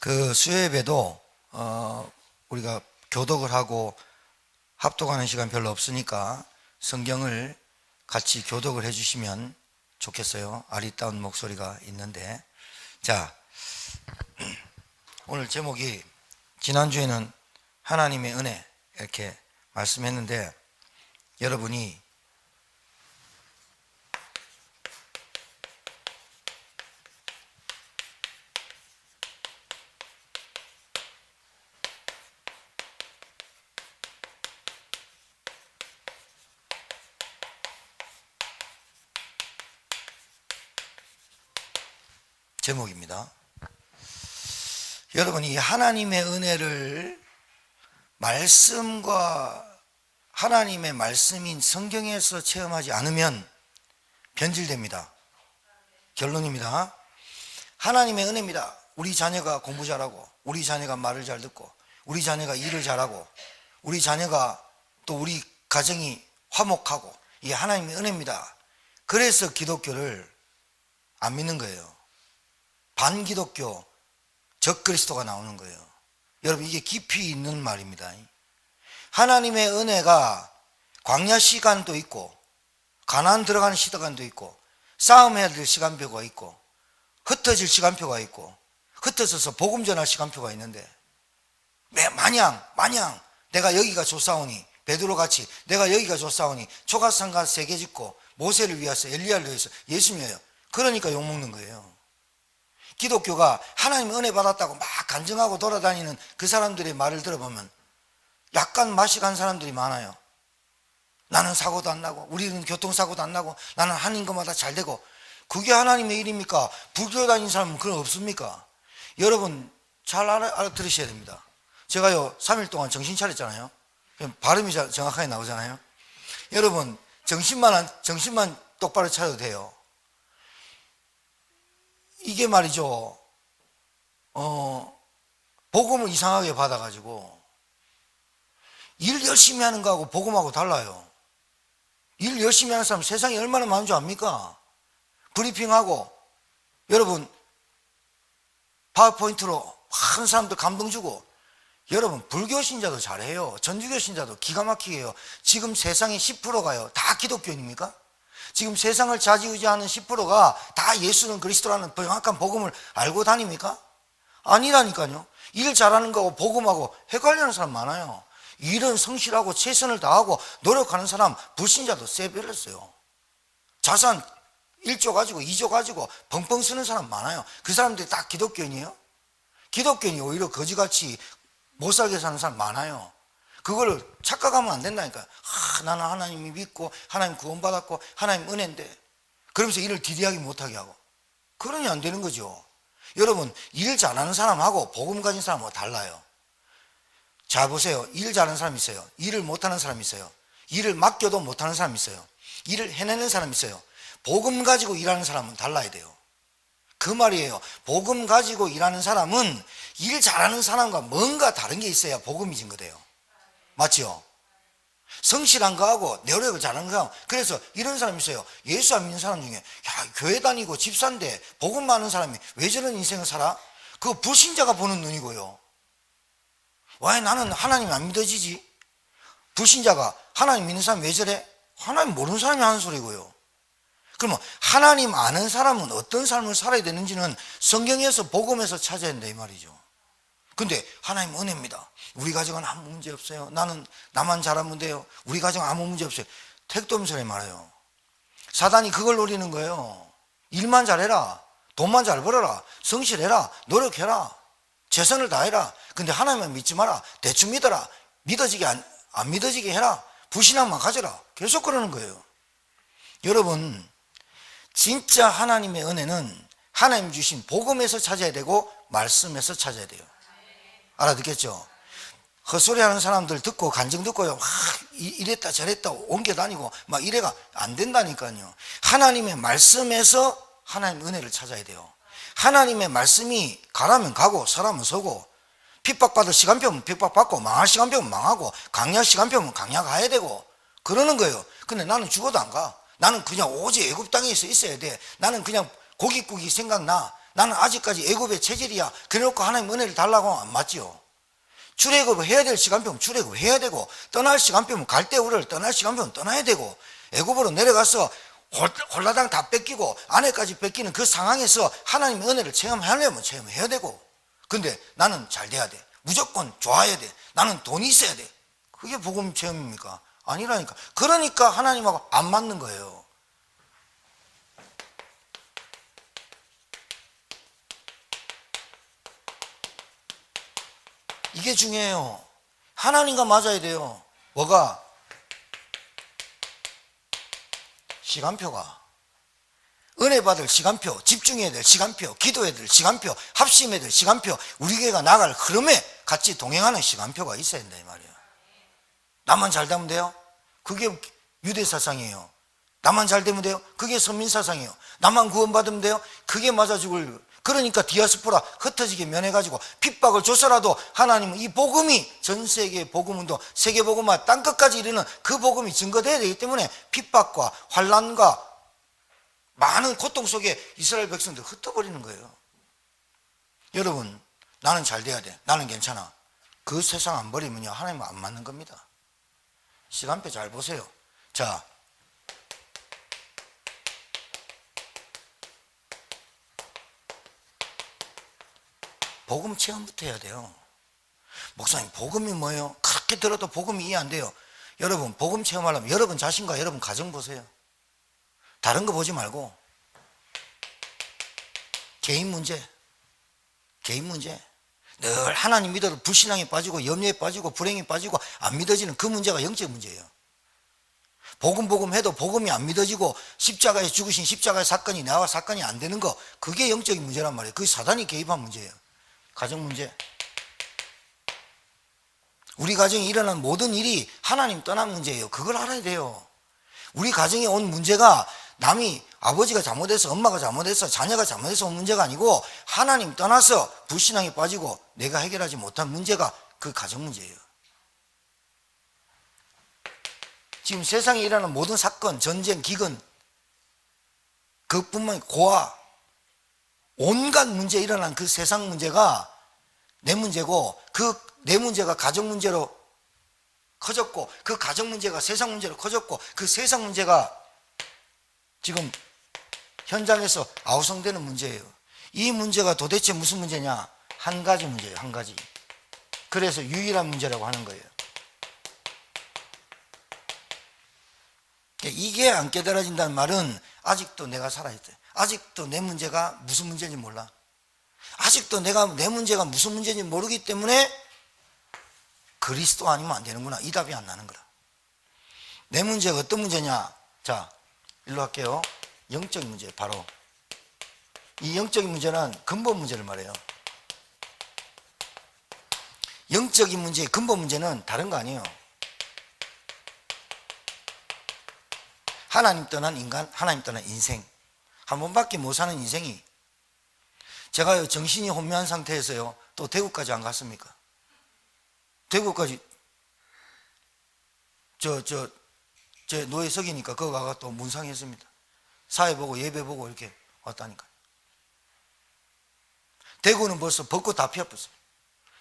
그 수요예배도 우리가 교독을 하고 합독하는 시간 별로 없으니까 성경을 같이 교독을 해주시면 좋겠어요. 아리따운 목소리가 있는데, 자, 오늘 제목이 지난주에는 하나님의 은혜 이렇게 말씀했는데, 여러분이 제목입니다. 여러분이 하나님의 은혜를 말씀과 하나님의 말씀인 성경에서 체험하지 않으면 변질됩니다. 결론입니다. 하나님의 은혜입니다. 우리 자녀가 공부 잘하고, 우리 자녀가 말을 잘 듣고, 우리 자녀가 일을 잘하고, 우리 자녀가 또 우리 가정이 화목하고, 이게 하나님의 은혜입니다. 그래서 기독교를 안 믿는 거예요. 반기독교, 적그리스도가 나오는 거예요. 여러분, 이게 깊이 있는 말입니다. 하나님의 은혜가 광야 시간도 있고, 가나안 들어가는 시간도 있고, 싸움해야 될 시간표가 있고, 흩어질 시간표가 있고, 흩어져서 복음 전할 시간표가 있는데, 마냥 내가 여기가 좋사오니, 베드로같이 내가 여기가 좋사오니 초가상가 3개 짓고 모세를 위해서, 엘리야를 위해서 예수 믿어요. 그러니까 욕먹는 거예요. 기독교가 하나님 은혜 받았다고 막 간증하고 돌아다니는 그 사람들의 말을 들어보면 약간 맛이 간 사람들이 많아요. 나는 사고도 안 나고, 우리는 교통사고도 안 나고, 나는 하는 것마다 잘 되고. 그게 하나님의 일입니까? 불교 다니는 사람은 그런 거 없습니까? 여러분 잘 알아들으셔야 됩니다. 제가요 3일 동안 정신 차렸잖아요. 발음이 정확하게 나오잖아요. 여러분 정신만 똑바로 차려도 돼요. 이게 말이죠, 복음을 이상하게 받아가지고 일 열심히 하는 거하고 복음하고 달라요. 일 열심히 하는 사람 세상에 얼마나 많은 줄 압니까? 브리핑하고, 여러분 파워포인트로 한 사람들 감동 주고. 여러분 불교 신자도 잘해요. 전주교 신자도 기가 막히게 해요. 지금 세상의 10%가요 다 기독교인입니까? 지금 세상을 좌지우지하는 10%가 다 예수는 그리스도라는 정확한 복음을 알고 다닙니까? 아니라니까요. 일 잘하는 거하고 복음하고 헷갈리는 사람 많아요. 일은 성실하고 최선을 다하고 노력하는 사람, 불신자도 세배렸어요. 자산 1조 가지고 2조 가지고 펑펑 쓰는 사람 많아요. 그 사람들이 다 기독교인이에요? 기독교인이 오히려 거지같이 못 살게 사는 사람 많아요. 그걸 착각하면 안 된다니까요. 나는 하나님이 믿고 하나님 구원받았고 하나님 은혜인데, 그러면서 일을 디디하게 못하게 하고. 그러니 안 되는 거죠. 여러분 일 잘하는 사람하고 복음 가진 사람하고 달라요. 자 보세요. 일 잘하는 사람이 있어요. 일을 못하는 사람이 있어요. 일을 맡겨도 못하는 사람이 있어요. 일을 해내는 사람이 있어요. 복음 가지고 일하는 사람은 달라야 돼요. 그 말이에요. 복음 가지고 일하는 사람은 일 잘하는 사람과 뭔가 다른 게 있어야 복음이 증거돼요. 맞죠? 성실한 거하고 노력을 잘하는 거하고. 그래서 이런 사람이 있어요. 예수 안 믿는 사람 중에, 교회 다니고 집사인데 복음 많은 사람이 왜 저런 인생을 살아? 그거 불신자가 보는 눈이고요. 왜 나는 하나님 안 믿어지지? 불신자가 하나님 믿는 사람 왜 저래? 하나님 모르는 사람이 하는 소리고요. 그러면 하나님 아는 사람은 어떤 삶을 살아야 되는지는 성경에서 복음에서 찾아야 된다 이 말이죠. 근데 하나님 은혜입니다. 우리 가정은 아무 문제 없어요. 나만 잘하면 돼요. 우리 가정 아무 문제 없어요. 택도 없는 소리 말아요. 사단이 그걸 노리는 거예요. 일만 잘해라, 돈만 잘 벌어라, 성실해라, 노력해라, 최선을 다해라. 근데 하나님만 믿지 마라. 대충 믿어라. 믿어지게 안 믿어지게 해라. 불신앙만 가져라. 계속 그러는 거예요. 여러분 진짜 하나님의 은혜는 하나님 주신 복음에서 찾아야 되고 말씀에서 찾아야 돼요. 알아듣겠죠? 헛소리 하는 사람들 듣고 간증 듣고요, 이랬다 저랬다 옮겨다니고 막 이래가 안 된다니까요. 하나님의 말씀에서 하나님의 은혜를 찾아야 돼요. 하나님의 말씀이 가라면 가고 서라면 서고, 핍박받을 시간표면 핍박받고 망할 시간표면 망하고 강약 시간표면 강약 가야 되고 그러는 거예요. 근데 나는 죽어도 안 가. 나는 그냥 오직 애굽 땅에 있어야 돼. 나는 그냥 고깃국이 생각나. 나는 아직까지 애굽의 체질이야. 그래놓고 하나님 은혜를 달라고 하면 안 맞지요. 출애굽을 해야 될 시간표면 출애굽을 해야 되고, 떠날 시간표면 갈대우를 떠날 시간표면 떠나야 되고, 애굽으로 내려가서 홀라당 다 뺏기고 아내까지 뺏기는 그 상황에서 하나님의 은혜를 체험하려면 체험해야 되고, 근데 나는 잘 돼야 돼. 무조건 좋아야 돼. 나는 돈이 있어야 돼. 그게 복음 체험입니까? 아니라니까. 그러니까 하나님하고 안 맞는 거예요. 이게 중요해요. 하나님과 맞아야 돼요. 뭐가? 시간표가. 은혜 받을 시간표, 집중해야 될 시간표, 기도해야 될 시간표, 합심해야 될 시간표, 우리 교회가 나갈 흐름에 같이 동행하는 시간표가 있어야 된다 이 말이에요. 나만 잘 되면 돼요? 그게 유대 사상이에요. 나만 잘 되면 돼요? 그게 선민 사상이에요. 나만 구원받으면 돼요? 그게 맞아 죽을. 그러니까 디아스포라 흩어지게 면해가지고 핍박을 줘서라도 하나님은 이 복음이 전 세계 복음운동, 세계 복음화 땅끝까지 이르는 그 복음이 증거돼야 되기 때문에 핍박과 환난과 많은 고통 속에 이스라엘 백성들 흩어버리는 거예요. 여러분, 나는 잘 돼야 돼. 나는 괜찮아. 그 세상 안 버리면요, 하나님은 안 맞는 겁니다. 시간표 잘 보세요. 자, 복음 체험부터 해야 돼요. 목사님, 복음이 뭐예요? 그렇게 들어도 복음이 이해 안 돼요. 여러분, 복음 체험하려면 여러분 자신과 여러분 가정 보세요. 다른 거 보지 말고 개인 문제, 개인 문제. 늘 하나님 믿어도 불신앙에 빠지고 염려에 빠지고 불행에 빠지고 안 믿어지는 그 문제가 영적 문제예요. 복음 해도 복음이 안 믿어지고 십자가에 죽으신 십자가의 사건이 나와 사건이 안 되는 거, 그게 영적인 문제란 말이에요. 그게 사단이 개입한 문제예요. 가정 문제. 우리 가정에 일어난 모든 일이 하나님 떠난 문제예요. 그걸 알아야 돼요. 우리 가정에 온 문제가 남이 아버지가 잘못해서 엄마가 잘못해서 자녀가 잘못해서 온 문제가 아니고 하나님 떠나서 불신앙에 빠지고 내가 해결하지 못한 문제가 그 가정 문제예요. 지금 세상에 일어나는 모든 사건, 전쟁, 기근, 그뿐만 아니라 고아, 온갖 문제 일어난 그 세상 문제가 내 문제고, 그 내 문제가 가정 문제로 커졌고, 그 가정 문제가 세상 문제로 커졌고, 그 세상 문제가 지금 현장에서 아우성되는 문제예요. 이 문제가 도대체 무슨 문제냐? 한 가지 문제예요. 한 가지. 그래서 유일한 문제라고 하는 거예요. 이게 안 깨달아진다는 말은 아직도 내가 살아있대. 아직도 내 문제가 무슨 문제인지 몰라. 아직도 내 문제가 무슨 문제인지 모르기 때문에 그리스도 아니면 안 되는구나. 이 답이 안 나는 거라. 내 문제가 어떤 문제냐? 자, 일로 할게요. 영적인 문제. 바로 이 영적인 문제는 근본 문제를 말해요. 영적인 문제의 근본 문제는 다른 거 아니에요. 하나님 떠난 인간, 하나님 떠난 인생. 한 번밖에 못 사는 인생이. 제가요, 정신이 혼미한 상태에서요, 또 대구까지 안 갔습니까? 대구까지, 제 노예석이니까 거기 가서 또 문상했습니다. 사회 보고 예배 보고 이렇게 왔다니까요. 대구는 벌써 벚꽃 다 피어버렸어요.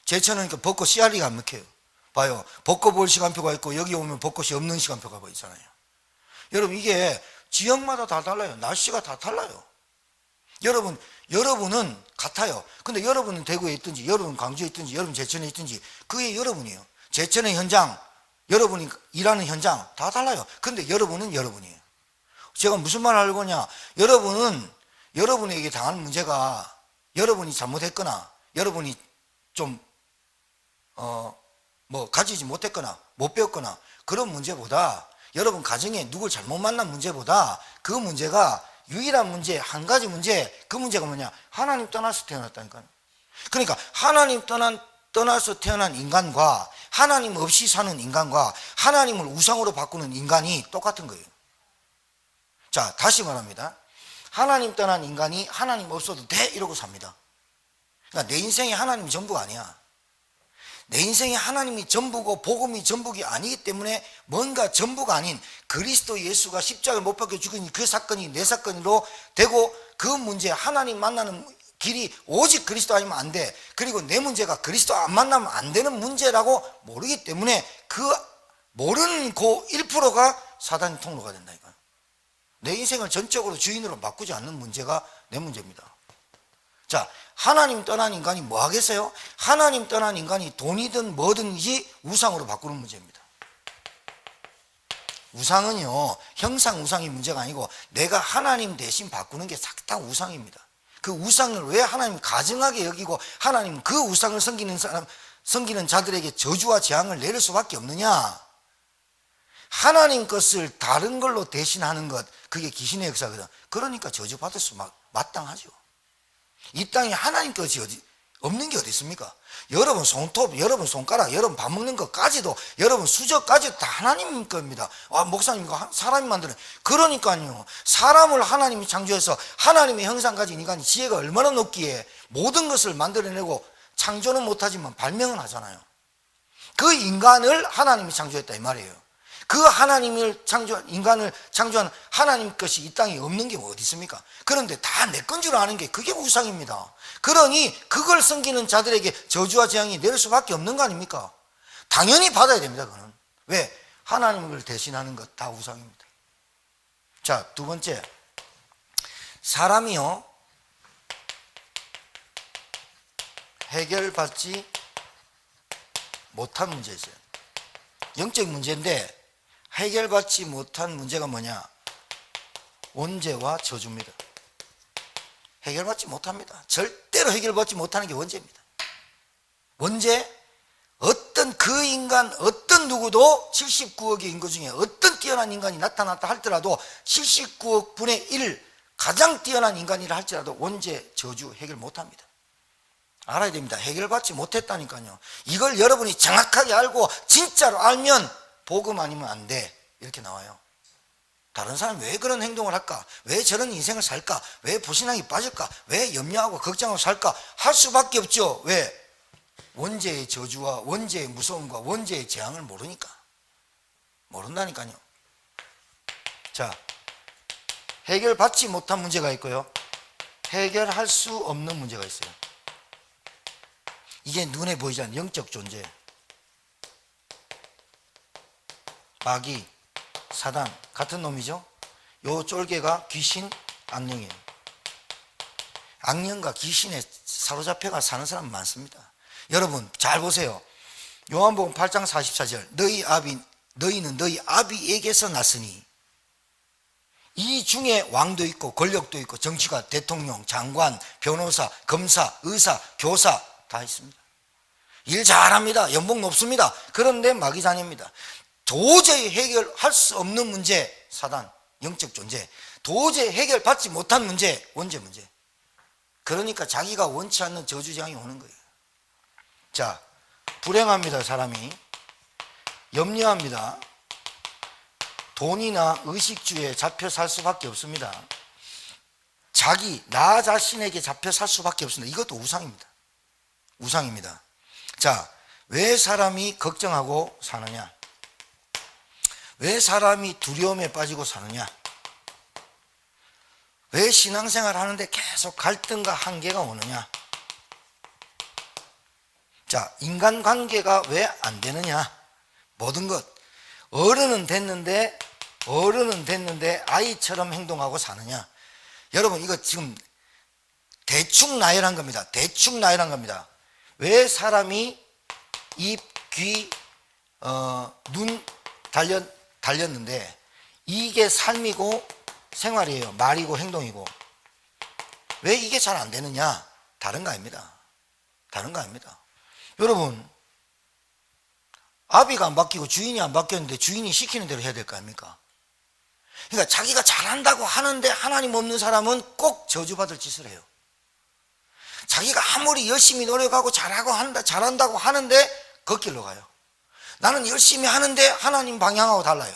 제천은 그러니까 벚꽃 씨알리가 안 먹혀요. 봐요. 벚꽃 볼 시간표가 있고 여기 오면 벚꽃이 없는 시간표가 뭐 있잖아요. 여러분, 이게 지역마다 다 달라요. 날씨가 다 달라요. 여러분은 같아요. 근데 여러분은 대구에 있든지, 여러분은 광주에 있든지, 여러분 제천에 있든지, 그게 여러분이에요. 제천의 현장, 여러분이 일하는 현장 다 달라요. 근데 여러분은 여러분이에요. 제가 무슨 말을 하려고 하냐? 여러분에게 당하는 문제가 여러분이 잘못했거나, 여러분이 좀, 가지지 못했거나, 못 배웠거나, 그런 문제보다, 여러분 가정에 누굴 잘못 만난 문제보다 그 문제가 유일한 문제, 한 가지 문제, 그 문제가 뭐냐? 하나님 떠나서 태어났다니까요. 그러니까 하나님 떠나서 태어난 인간과 하나님 없이 사는 인간과 하나님을 우상으로 바꾸는 인간이 똑같은 거예요. 자, 다시 말합니다. 하나님 떠난 인간이 하나님 없어도 돼 이러고 삽니다. 그러니까 내 인생에 하나님이 전부가 아니야. 내 인생에 하나님이 전부고 복음이 전부가 아니기 때문에 뭔가 전부가 아닌 그리스도 예수가 십자가에 못 박혀 죽은 그 사건이 내 사건으로 되고, 그 문제, 하나님 만나는 길이 오직 그리스도 아니면 안 돼. 그리고 내 문제가 그리스도 안 만나면 안 되는 문제라고 모르기 때문에 그 모르는 그 1%가 사단의 통로가 된다니까요. 내 인생을 전적으로 주인으로 바꾸지 않는 문제가 내 문제입니다. 자, 하나님 떠난 인간이 뭐 하겠어요? 하나님 떠난 인간이 돈이든 뭐든지 우상으로 바꾸는 문제입니다. 우상은요, 형상 우상이 문제가 아니고 내가 하나님 대신 바꾸는 게 싹 다 우상입니다. 그 우상을 왜 하나님 가증하게 여기고 하나님 그 우상을 섬기는 자들에게 저주와 재앙을 내릴 수밖에 없느냐? 하나님 것을 다른 걸로 대신하는 것, 그게 귀신의 역사거든. 그러니까 저주받을 수 마땅하죠. 이 땅에 하나님 것이 없는 게 어디 있습니까? 여러분 손톱, 여러분 손가락, 여러분 밥 먹는 것까지도, 여러분 수저까지도 다 하나님 겁니다. 목사님 이거 사람이 만드는. 그러니까요, 사람을 하나님이 창조해서 하나님의 형상 가진 인간이 지혜가 얼마나 높기에 모든 것을 만들어내고 창조는 못하지만 발명은 하잖아요. 그 인간을 하나님이 창조했다 이 말이에요. 그 하나님을 인간을 창조한 하나님 것이 이 땅에 없는 게 어디 있습니까? 그런데 다 내 건 줄 아는 게 그게 우상입니다. 그러니 그걸 섬기는 자들에게 저주와 재앙이 내릴 수밖에 없는 거 아닙니까? 당연히 받아야 됩니다. 그거는. 왜? 하나님을 대신하는 것 다 우상입니다. 자, 두 번째, 사람이요 해결받지 못한 문제 있어요. 영적 문제인데 해결받지 못한 문제가 뭐냐? 원죄와 저주입니다. 해결받지 못합니다. 절대로 해결받지 못하는 게 원죄입니다. 원죄, 어떤 그 인간, 어떤 누구도 79억의 인구 중에 어떤 뛰어난 인간이 나타났다 할지라도 79억 분의 1 가장 뛰어난 인간이라 할지라도 원죄, 저주 해결 못합니다. 알아야 됩니다. 해결받지 못했다니까요. 이걸 여러분이 정확하게 알고 진짜로 알면 복음 아니면 안 돼 이렇게 나와요. 다른 사람이 왜 그런 행동을 할까? 왜 저런 인생을 살까? 왜 불신앙이 빠질까? 왜 염려하고 걱정하고 살까? 할 수밖에 없죠. 왜? 원죄의 저주와 원죄의 무서움과 원죄의 재앙을 모르니까. 모른다니까요. 자, 해결받지 못한 문제가 있고요, 해결할 수 없는 문제가 있어요. 이게 눈에 보이지 않는 영적 존재. 마귀, 사단 같은 놈이죠. 요 쫄개가 귀신, 악령이에요. 악령과 귀신에 사로잡혀가 사는 사람 많습니다. 여러분 잘 보세요. 요한복음 8장 44절 너희는 너희 아비에게서 났으니. 이 중에 왕도 있고 권력도 있고 정치가 대통령, 장관, 변호사, 검사, 의사, 교사 다 있습니다. 일 잘합니다. 연봉 높습니다. 그런데 마귀 자녀입니다. 도저히 해결할 수 없는 문제, 사단, 영적 존재. 도저히 해결받지 못한 문제, 원죄 문제. 그러니까 자기가 원치 않는 저주장이 오는 거예요. 자, 불행합니다. 사람이 염려합니다. 돈이나 의식주에 잡혀 살 수밖에 없습니다. 나 자신에게 잡혀 살 수밖에 없습니다. 이것도 우상입니다. 우상입니다. 자, 왜 사람이 걱정하고 사느냐? 왜 사람이 두려움에 빠지고 사느냐? 왜 신앙생활 하는데 계속 갈등과 한계가 오느냐? 자, 인간관계가 왜 안 되느냐? 모든 것. 어른은 됐는데 아이처럼 행동하고 사느냐? 여러분 이거 지금 대충 나열한 겁니다. 대충 나열한 겁니다. 왜 사람이 입, 귀, 눈 달렸는데 이게 삶이고 생활이에요. 말이고 행동이고. 왜 이게 잘 안 되느냐? 다른 거 아닙니다. 다른 거 아닙니다. 여러분, 아비가 안 바뀌고 주인이 안 바뀌었는데 주인이 시키는 대로 해야 될 거 아닙니까? 그러니까 자기가 잘한다고 하는데 하나님 없는 사람은 꼭 저주받을 짓을 해요. 자기가 아무리 열심히 노력하고 잘한다고 하는데 걷길로 가요. 나는 열심히 하는데 하나님 방향하고 달라요.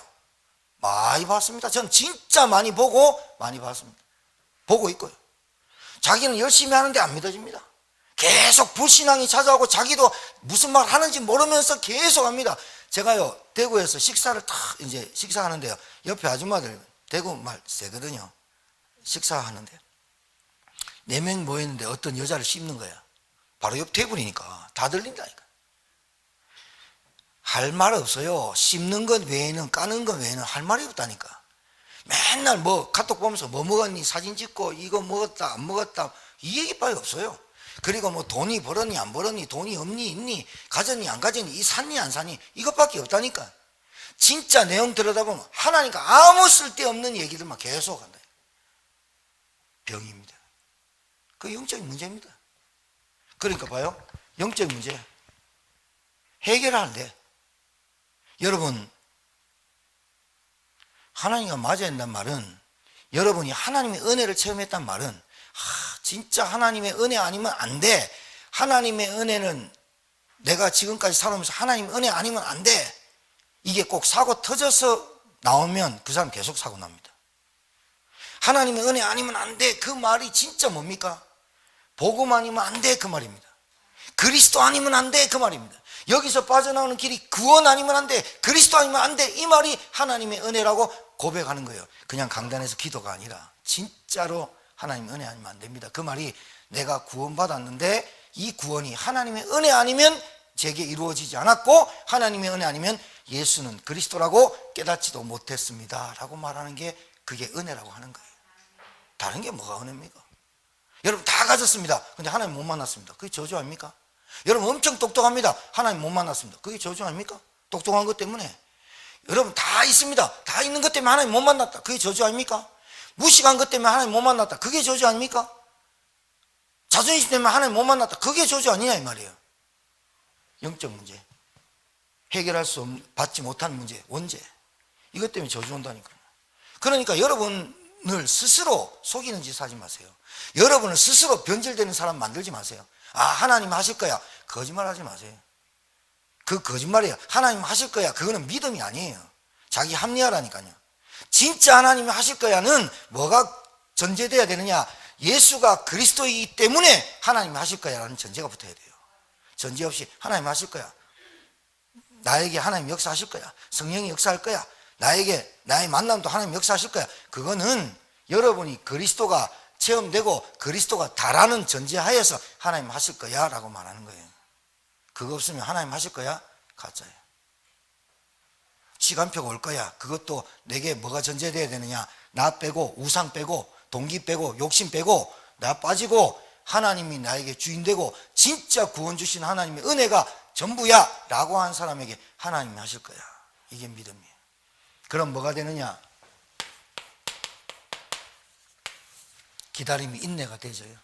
많이 봤습니다. 전 진짜 많이 보고 많이 봤습니다. 보고 있고요. 자기는 열심히 하는데 안 믿어집니다. 계속 불신앙이 찾아오고 자기도 무슨 말 하는지 모르면서 계속 합니다. 제가요, 대구에서 식사를 이제 식사하는데요, 옆에 아줌마들 대구 말 세거든요. 식사하는데 4명 모였는데 어떤 여자를 씹는 거야. 바로 옆 테이블이니까 다 들린다니까. 할 말 없어요. 씹는 것 외에는, 까는 것 외에는 할 말이 없다니까. 맨날 뭐 카톡 보면서 뭐 먹었니, 사진 찍고 이거 먹었다 안 먹었다 이 얘기밖에 없어요. 그리고 뭐 돈이 벌었니 안 벌었니, 돈이 없니 있니, 가졌니 안 가졌니, 이 샀니 안 샀니, 이것밖에 없다니까. 진짜 내용 들여다보면 하나님과 아무 쓸데없는 얘기들만 계속 한다. 병입니다. 그 영적인 문제입니다. 그러니까 봐요, 영적인 문제 해결하는데, 여러분 하나님과 맞아야 한다는 말은, 여러분이 하나님의 은혜를 체험했단 말은, 진짜 하나님의 은혜 아니면 안 돼. 하나님의 은혜는 내가 지금까지 살아오면서 하나님의 은혜 아니면 안 돼. 이게 꼭 사고 터져서 나오면 그 사람 계속 사고 납니다. 하나님의 은혜 아니면 안 돼. 그 말이 진짜 뭡니까? 복음 아니면 안 돼. 그 말입니다. 그리스도 아니면 안 돼. 그 말입니다. 여기서 빠져나오는 길이 구원 아니면 안 돼. 그리스도 아니면 안 돼. 이 말이 하나님의 은혜라고 고백하는 거예요. 그냥 강단에서 기도가 아니라 진짜로 하나님의 은혜 아니면 안 됩니다. 그 말이 내가 구원받았는데 이 구원이 하나님의 은혜 아니면 제게 이루어지지 않았고, 하나님의 은혜 아니면 예수는 그리스도라고 깨닫지도 못했습니다 라고 말하는 게 그게 은혜라고 하는 거예요. 다른 게 뭐가 은혜입니까? 여러분 다 가졌습니다. 근데 하나님 못 만났습니다. 그게 저주 아닙니까? 여러분 엄청 똑똑합니다. 하나님 못 만났습니다. 그게 저주 아닙니까? 똑똑한 것 때문에. 여러분 다 있습니다. 다 있는 것 때문에 하나님 못 만났다. 그게 저주 아닙니까? 무식한 것 때문에 하나님 못 만났다. 그게 저주 아닙니까? 자존심 때문에 하나님 못 만났다. 그게 저주 아니냐 이 말이에요. 영적 문제, 해결할 수 없는, 받지 못하는 문제, 원죄, 이것 때문에 저주 온다니까요. 그러니까 여러분을 스스로 속이는 짓 하지 마세요. 여러분을 스스로 변질되는 사람 만들지 마세요. 하나님 하실 거야. 거짓말 하지 마세요. 그 거짓말이에요. 하나님 하실 거야. 그거는 믿음이 아니에요. 자기 합리화라니까요. 진짜 하나님이 하실 거야는 뭐가 전제돼야 되느냐? 예수가 그리스도이기 때문에 하나님이 하실 거야라는 전제가 붙어야 돼요. 전제 없이 하나님 하실 거야, 나에게 하나님 역사하실 거야, 성령이 역사할 거야, 나의 만남도 하나님 역사하실 거야, 그거는 여러분이 그리스도가 체험되고 그리스도가 다라는 전제하에서 하나님 하실 거야 라고 말하는 거예요. 그거 없으면 하나님 하실 거야? 가짜예요. 시간표가 올 거야. 그것도 내게 뭐가 전제돼야 되느냐? 나 빼고, 우상 빼고, 동기 빼고, 욕심 빼고, 나 빠지고, 하나님이 나에게 주인 되고 진짜 구원 주신 하나님의 은혜가 전부야 라고 한 사람에게 하나님이 하실 거야. 이게 믿음이에요. 그럼 뭐가 되느냐? 기다림이 인내가 되져요.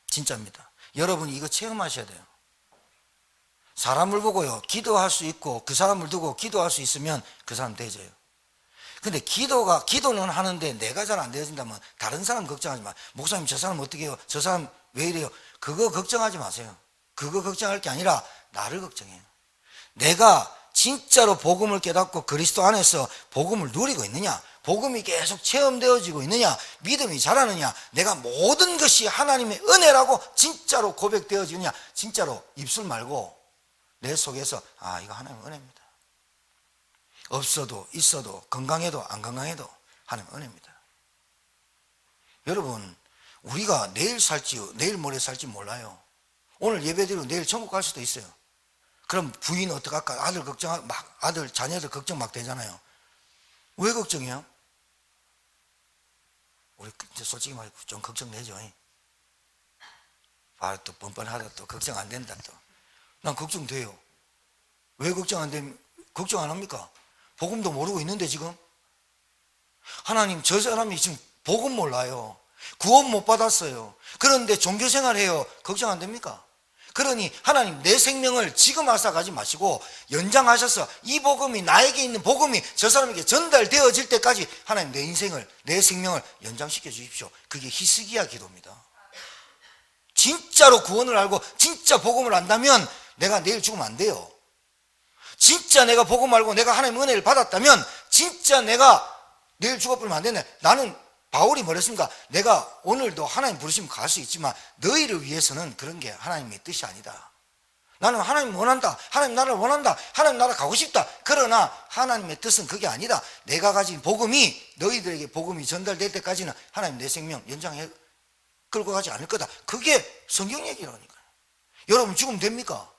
진짜입니다. 여러분이 이거 체험하셔야 돼요. 사람을 보고요 기도할 수 있고 그 사람을 두고 기도할 수 있으면 그 사람 되져요. 근데 기도는 하는데 내가 잘 안 되어진다면 다른 사람 걱정하지 마. 목사님 저 사람 어떻게 해요? 저 사람 왜 이래요? 그거 걱정하지 마세요. 그거 걱정할 게 아니라 나를 걱정해요. 내가 진짜로 복음을 깨닫고 그리스도 안에서 복음을 누리고 있느냐? 복음이 계속 체험되어지고 있느냐? 믿음이 자라느냐? 내가 모든 것이 하나님의 은혜라고 진짜로 고백되어지느냐? 진짜로 입술 말고 내 속에서 이거 하나님의 은혜입니다. 없어도 있어도 건강해도 안 건강해도 하나님의 은혜입니다. 여러분 우리가 내일 살지 내일 모레 살지 몰라요. 오늘 예배드리고 내일 천국 갈 수도 있어요. 그럼 부인 어떡할까? 아들 자녀들 걱정 막 되잖아요. 왜 걱정해요? 우리 솔직히 말해 좀 걱정되죠. 또 뻔뻔하다 또 걱정 안 된다 또. 난 걱정돼요. 왜 걱정 안 되면 걱정 안 합니까? 복음도 모르고 있는데 지금 하나님 저 사람이 지금 복음 몰라요. 구원 못 받았어요. 그런데 종교생활해요. 걱정 안 됩니까? 그러니 하나님 내 생명을 지금 앗아가지 마시고 연장하셔서 이 복음이 나에게 있는 복음이 저 사람에게 전달되어질 때까지 하나님 내 인생을 내 생명을 연장시켜 주십시오. 그게 히스기야 기도입니다. 진짜로 구원을 알고 진짜 복음을 안다면 내가 내일 죽으면 안 돼요. 진짜 내가 복음 알고 내가 하나님의 은혜를 받았다면 진짜 내가 내일 죽어버리면 안 되네. 나는 바울이 뭐랬습니까? 내가 오늘도 하나님 부르시면 갈 수 있지만 너희를 위해서는 그런 게 하나님의 뜻이 아니다. 나는 하나님 원한다. 하나님 나라를 원한다. 하나님 나라 가고 싶다. 그러나 하나님의 뜻은 그게 아니다. 내가 가진 복음이 너희들에게 복음이 전달될 때까지는 하나님 내 생명 연장해 끌고 가지 않을 거다. 그게 성경 얘기라니까요. 여러분 죽으면 됩니까?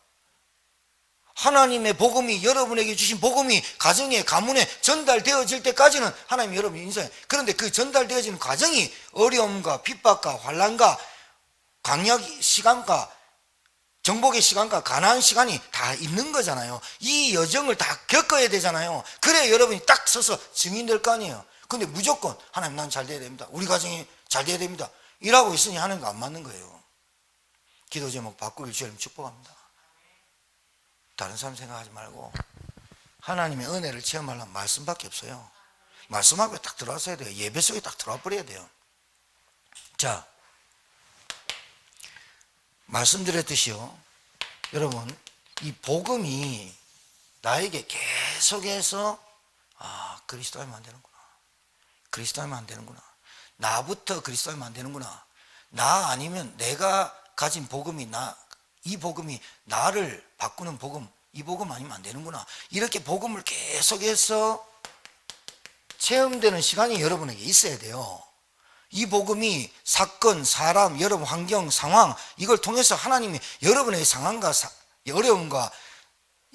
하나님의 복음이, 여러분에게 주신 복음이 가정에, 가문에 전달되어질 때까지는 하나님이 여러분 인생에, 그런데 그 전달되어지는 과정이 어려움과 핍박과 환난과 강약 시간과 정복의 시간과 가난한 시간이 다 있는 거잖아요. 이 여정을 다 겪어야 되잖아요. 그래야 여러분이 딱 서서 증인될 거 아니에요. 근데 무조건 하나님 난 잘 돼야 됩니다. 우리 가정이 잘 돼야 됩니다. 이라고 있으니 하는 거 안 맞는 거예요. 기도 제목 바꾸길 주님 축복합니다. 다른 사람 생각하지 말고 하나님의 은혜를 체험하려면 말씀밖에 없어요. 말씀하고 딱 들어왔어야 돼요. 예배 속에 딱 들어와 버려야 돼요. 자, 말씀드렸듯이요, 여러분 이 복음이 나에게 계속해서 그리스도하면 안 되는구나, 그리스도하면 안 되는구나, 나부터 그리스도하면 안 되는구나, 나 아니면 내가 가진 복음이 이 복음이 나를 바꾸는 복음, 이 복음 아니면 안 되는구나, 이렇게 복음을 계속해서 체험되는 시간이 여러분에게 있어야 돼요. 이 복음이 사건, 사람, 여러분 환경, 상황, 이걸 통해서 하나님이 여러분의 상황과 어려움과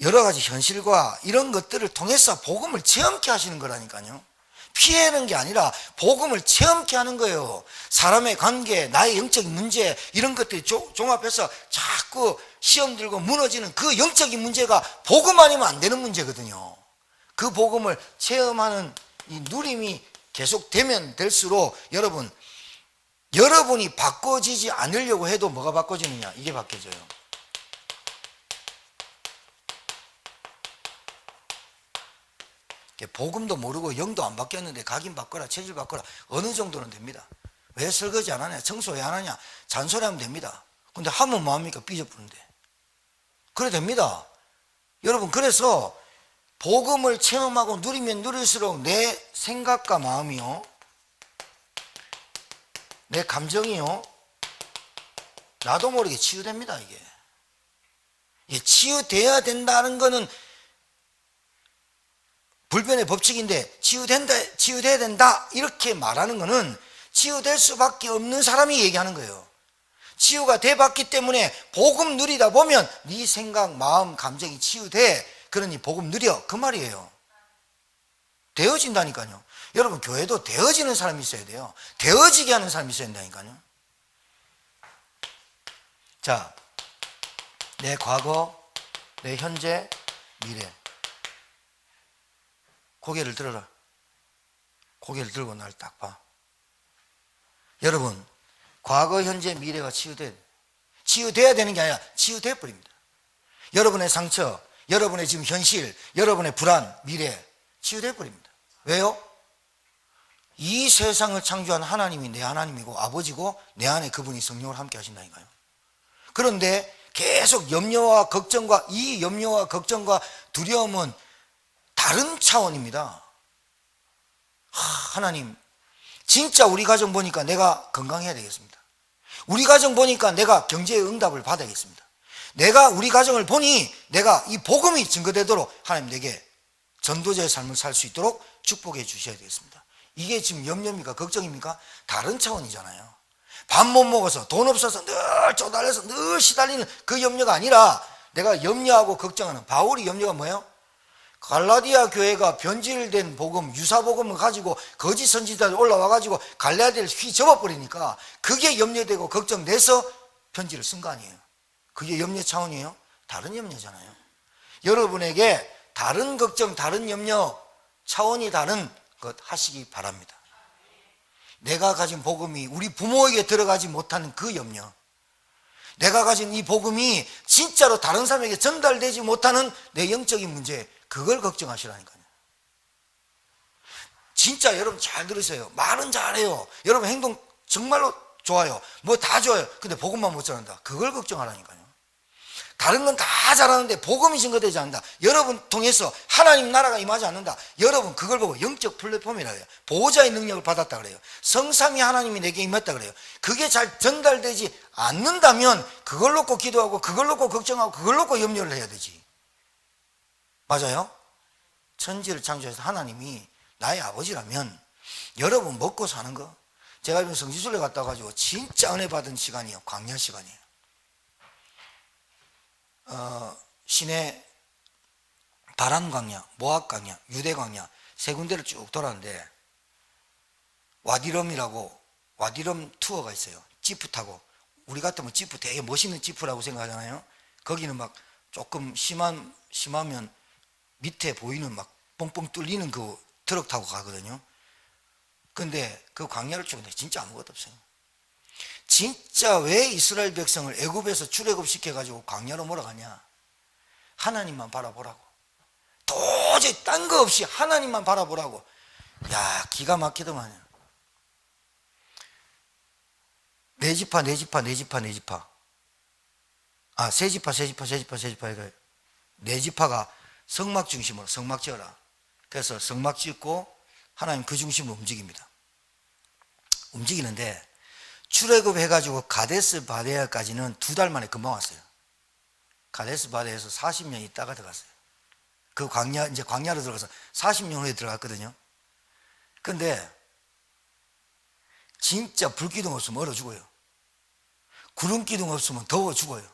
여러 가지 현실과 이런 것들을 통해서 복음을 체험케 하시는 거라니까요. 피하는 게 아니라 복음을 체험케 하는 거예요. 사람의 관계, 나의 영적인 문제, 이런 것들이 종합해서 자꾸 시험 들고 무너지는 그 영적인 문제가 복음 아니면 안 되는 문제거든요. 그 복음을 체험하는 이 누림이 계속되면 될수록 여러분이 바꿔지지 않으려고 해도 뭐가 바꿔지느냐? 이게 바뀌어져요. 복음도 모르고 영도 안 바뀌었는데 각인 바꿔라, 체질 바꿔라, 어느 정도는 됩니다. 왜 설거지 안 하냐, 청소 왜 안 하냐, 잔소리하면 됩니다. 근데 하면 뭐합니까? 삐져부는데. 그래 됩니다. 여러분, 그래서 복음을 체험하고 누리면 누릴수록 내 생각과 마음이요, 내 감정이요, 나도 모르게 치유됩니다. 이게 치유돼야 된다는 거는 불변의 법칙인데, 치유돼야 된다 이렇게 말하는 거는 치유될 수밖에 없는 사람이 얘기하는 거예요. 치유가 돼봤기 때문에 복음 누리다 보면 네 생각, 마음, 감정이 치유돼. 그러니 복음 누려, 그 말이에요. 되어진다니까요. 여러분, 교회도 되어지는 사람이 있어야 돼요. 되어지게 하는 사람이 있어야 된다니까요. 자, 내 과거, 내 현재, 미래. 고개를 들어라. 고개를 들고 날 딱 봐. 여러분, 과거, 현재, 미래가 치유돼야 되는 게 아니라 치유돼 버립니다. 여러분의 상처, 여러분의 지금 현실, 여러분의 불안, 미래 치유돼 버립니다. 왜요? 이 세상을 창조한 하나님이 내 하나님이고 아버지고 내 안에 그분이 성령을 함께 하신다니까요. 그런데 계속 염려와 걱정과, 이 염려와 걱정과 두려움은 다른 차원입니다. 하나님, 진짜 우리 가정 보니까 내가 건강해야 되겠습니다. 우리 가정 보니까 내가 경제의 응답을 받아야겠습니다. 내가 우리 가정을 보니 내가 이 복음이 증거되도록 하나님 내게 전도자의 삶을 살 수 있도록 축복해 주셔야 되겠습니다. 이게 지금 염려입니까? 걱정입니까? 다른 차원이잖아요. 밥 못 먹어서, 돈 없어서 늘 쪼달려서 늘 시달리는 그 염려가 아니라, 내가 염려하고 걱정하는, 바울이 염려가 뭐예요? 갈라디아 교회가 변질된 복음, 유사복음을 가지고 거짓 선지자들이 올라와가지고 갈라디아를 휘접어버리니까 그게 염려되고 걱정돼서 편지를 쓴 거 아니에요. 그게 염려 차원이에요? 다른 염려잖아요. 여러분에게 다른 걱정, 다른 염려, 차원이 다른 것 하시기 바랍니다. 내가 가진 복음이 우리 부모에게 들어가지 못하는 그 염려, 내가 가진 이 복음이 진짜로 다른 사람에게 전달되지 못하는 내 영적인 문제, 그걸 걱정하시라니까요. 진짜 여러분 잘 들으세요. 말은 잘해요. 여러분 행동 정말로 좋아요. 뭐 다 좋아요. 근데 복음만 못 전한다. 그걸 걱정하라니까요. 다른 건 다 잘하는데 복음이 증거되지 않는다. 여러분 통해서 하나님 나라가 임하지 않는다. 여러분 그걸 보고 영적 플랫폼이라 해요. 보호자의 능력을 받았다 그래요. 성삼위 하나님이 내게 임했다 그래요. 그게 잘 전달되지 않는다면 그걸 놓고 기도하고 그걸 놓고 걱정하고 그걸 놓고 염려를 해야 되지. 맞아요? 천지를 창조해서 하나님이 나의 아버지라면 여러분 먹고 사는 거, 제가 이번 성지순례 갔다 와가지고 진짜 은혜 받은 시간이에요. 광야 시간이에요. 시내 바람 광야, 모압 광야, 유대 광야 세 군데를 쭉 돌았는데 와디럼이라고 와디럼 투어가 있어요. 지프 타고. 우리 같으면 지프 되게 멋있는 지프라고 생각하잖아요. 거기는 막 조금 심하면 밑에 보이는 막 뻥뻥 뚫리는 그 트럭 타고 가거든요. 근데 그 광야를 쭉 진짜 아무것도 없어요. 진짜 왜 이스라엘 백성을 애굽에서 출애굽시켜 가지고 광야로 몰아가냐? 하나님만 바라보라고. 도저히 딴 거 없이 하나님만 바라보라고. 야, 기가 막히더만요. 네 지파 아, 세 지파 이거 네 지파가 성막 중심으로 성막 지어라. 그래서 성막 짓고 하나님 그 중심으로 움직입니다. 움직이는데 출애굽 해가지고 가데스 바네아까지는 2달 만에 금방 왔어요. 가데스 바네아에서 40년 있다가 들어갔어요. 그 광야, 이제 광야로 들어가서 40년 후에 들어갔거든요. 근데 진짜 불기둥 없으면 얼어 죽어요. 구름 기둥 없으면 더워 죽어요.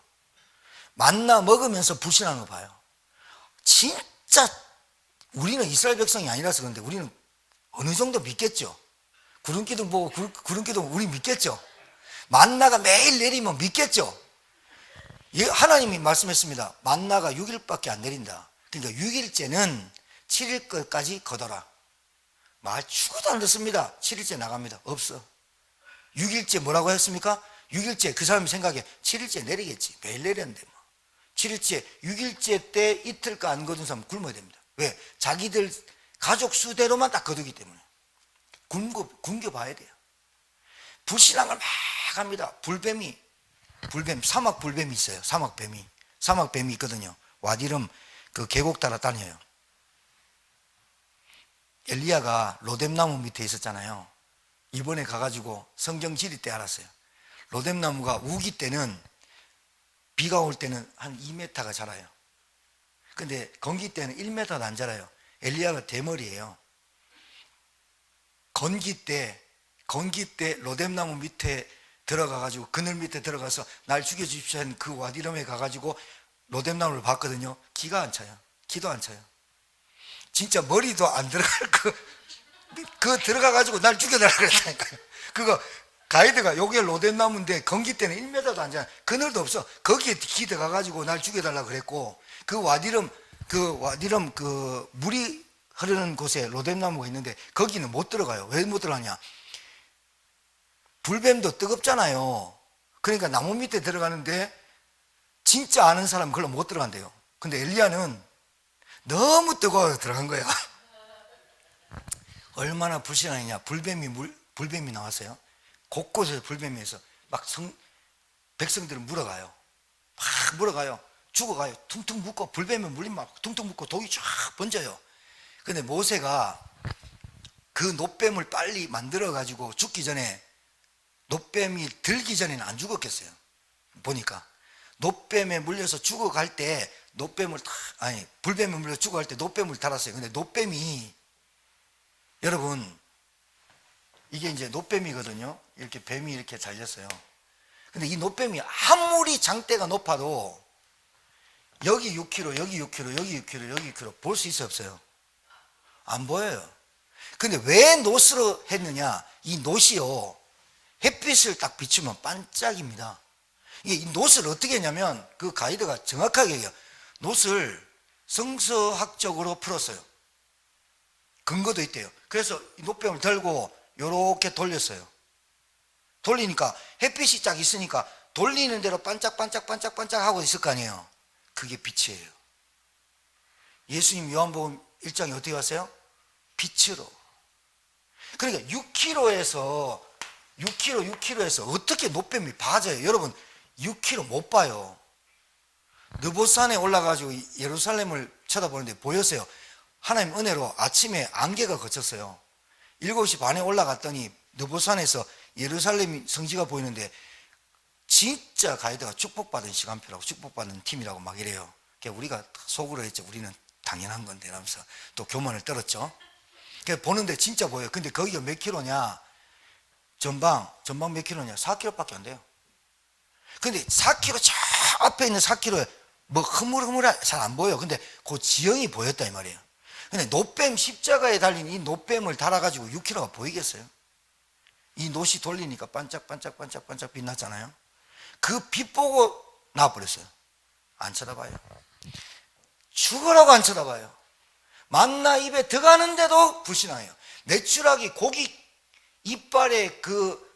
만나 먹으면서 불신하는 거 봐요. 진짜 우리는 이스라엘 백성이 아니라서 그런데 우리는 어느 정도 믿겠죠. 구름 기둥 보고 구름 기둥 우리 믿겠죠. 만나가 매일 내리면 믿겠죠. 하나님이 말씀했습니다. 만나가 6일밖에 안 내린다. 그러니까 6일째는 7일 것까지 거둬라. 말 죽어도 안 듣습니다. 7일째 나갑니다. 없어. 6일째 뭐라고 했습니까? 6일째 그 사람이 생각해 7일째 내리겠지. 매일 내렸는데 뭐. 7일째 6일째 때 이틀가 안 거둔 사람은 굶어야 됩니다. 왜? 자기들 가족 수대로만 딱 거두기 때문에 굶겨봐야 돼요. 불신앙을 막 합니다. 불뱀 사막 불뱀이 있어요. 사막 뱀이 있거든요. 와디름 그 계곡 따라 다녀요. 엘리야가 로뎀나무 밑에 있었잖아요. 이번에 가가지고 성경 지릴 때 알았어요. 로뎀나무가 우기 때는 비가 올 때는 한 2m가 자라요. 근데 건기 때는 1m도 안 자라요. 엘리야가 대머리예요. 건기 때 로뎀나무 밑에 들어가가지고 그늘 밑에 들어가서 날 죽여주십시오 하는 그 와디럼에 가가지고 로뎀나무를 봤거든요. 기가 안 차요. 기도 안 차요. 진짜 머리도 안 들어갈 그 들어가가지고 날 죽여달라 그랬다니까요. 그거 가이드가 요게 로뎀나무인데 건기 때는 1m도 안 자요. 그늘도 없어. 거기에 기 들어가가지고 날 죽여달라 그랬고 그 와디럼 그 물이 흐르는 곳에 로뎀나무가 있는데 거기는 못 들어가요. 왜 못 들어가냐? 불뱀도 뜨겁잖아요. 그러니까 나무 밑에 들어가는데 진짜 아는 사람은 그걸로 못 들어간대요. 근데 엘리야는 너무 뜨거워서 들어간 거야. 얼마나 불신하느냐. 불뱀이 나왔어요. 곳곳에서 불뱀에서 막 백성들은 물어가요. 막 물어가요. 죽어가요. 퉁퉁 붓고 불뱀에 물리면 막 퉁퉁 붓고 독이 쫙 번져요. 근데 모세가 그 노뱀을 빨리 만들어 가지고 죽기 전에 노뱀이 들기 전에는 안 죽었겠어요. 보니까 노뱀에 물려서 죽어갈 때 불뱀에 물려 죽어갈 때 노뱀을 달았어요. 근데 노뱀이 여러분 이게 이제 노뱀이거든요. 이렇게 뱀이 이렇게 잘렸어요. 근데 이 노뱀이 아무리 장대가 높아도 여기 6km, 여기 6km, 여기 6km, 여기 6km 볼 수 있어요, 없어요? 안 보여요. 근데 왜 노스로 했느냐? 이 노시요 햇빛을 딱 비추면 반짝입니다. 이 노스를 어떻게 했냐면 그 가이드가 정확하게 얘기해요. 노스를 성서학적으로 풀었어요. 근거도 있대요. 그래서 이 노뱀을 들고 요렇게 돌렸어요. 돌리니까 햇빛이 딱 있으니까 돌리는 대로 반짝반짝 하고 있을 거 아니에요. 그게 빛이에요. 예수님 요한복음 1장에 어떻게 왔어요? 빛으로. 그러니까 6km에서 어떻게 노뱀이 봐져요? 여러분 6km 못 봐요. 느보산에 올라가지고 예루살렘을 쳐다보는데 보였어요. 하나님 은혜로 아침에 안개가 걷혔어요. 7시 반에 올라갔더니 느보산에서 예루살렘 성지가 보이는데 진짜 가이드가 축복받은 시간표라고 축복받은 팀이라고 막 이래요. 그러니까 우리가 속으로 했죠. 우리는 당연한 건데 라면서 또 교만을 떨었죠. 그러니까 보는데 진짜 보여요. 근데 거기가 몇 킬로냐? 전방 몇 킬로냐? 4킬로밖에 안 돼요. 근데 4킬로 저 앞에 있는 4킬로에 뭐 흐물흐물해 잘 안 보여. 근데 그 지형이 보였다 이 말이에요. 근데 노뱀 십자가에 달린 이 노뱀을 달아가지고 6킬로가 보이겠어요? 이 노시 돌리니까 반짝반짝반짝반짝 빛났잖아요. 그 빛 보고 나와버렸어요. 안 쳐다봐요. 죽으라고 안 쳐다봐요. 만나 입에 들어가는데도 불신앙해요. 메추라기 고기 이빨에 그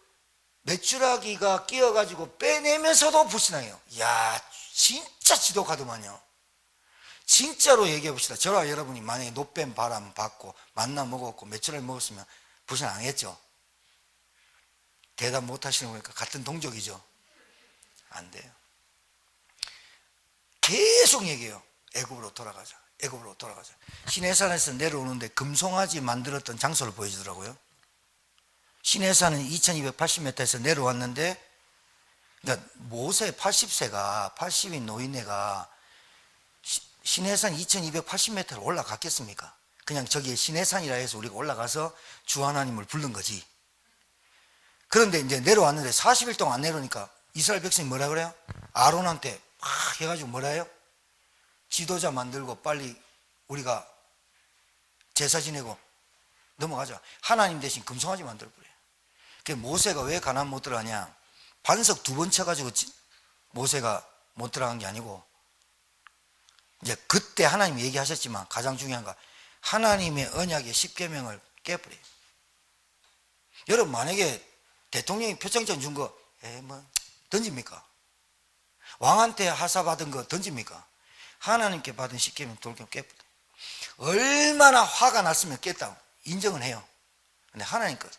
메추라기가 끼어가지고 빼내면서도 불신앙해요. 이야, 진짜 지독하더만요. 진짜로 얘기해 봅시다. 저와 여러분이 만약에 노뱀 바람 받고 만나 먹었고 메추라기 먹었으면 불신앙 안 했죠? 대답 못 하시는 거니까 같은 동족이죠? 안 돼요. 계속 얘기해요. 애굽으로 돌아가자. 애굽으로 돌아가자. 시내산에서 내려오는데 금송아지 만들었던 장소를 보여주더라고요. 시내산은 2280m에서 내려왔는데, 그러니까 모세 80세가 80인 노인네가 시내산 2280m를 올라갔겠습니까? 그냥 저기에 시내산이라 해서 우리가 올라가서 주 하나님을 부른 거지. 그런데 이제 내려왔는데 40일 동안 안 내려오니까 이스라엘 백성이 뭐라 그래요? 아론한테 막 해가지고 뭐라 해요? 지도자 만들고 빨리 우리가 제사 지내고 넘어가자. 하나님 대신 금송아지 만들어버려요. 그게 모세가 왜 가나안 못 들어가냐? 반석 2번 쳐가지고 모세가 못 들어간 게 아니고, 이제 그때 하나님이 얘기하셨지만 가장 중요한 거, 하나님의 언약의 10계명을 깨버려요. 여러분 만약에 대통령이 표창장 준 거 뭐 던집니까? 왕한테 하사 받은 거 던집니까? 하나님께 받은 10계명 돌격 깨버려요. 얼마나 화가 났으면 깼다고 인정을 해요. 근데 하나님 것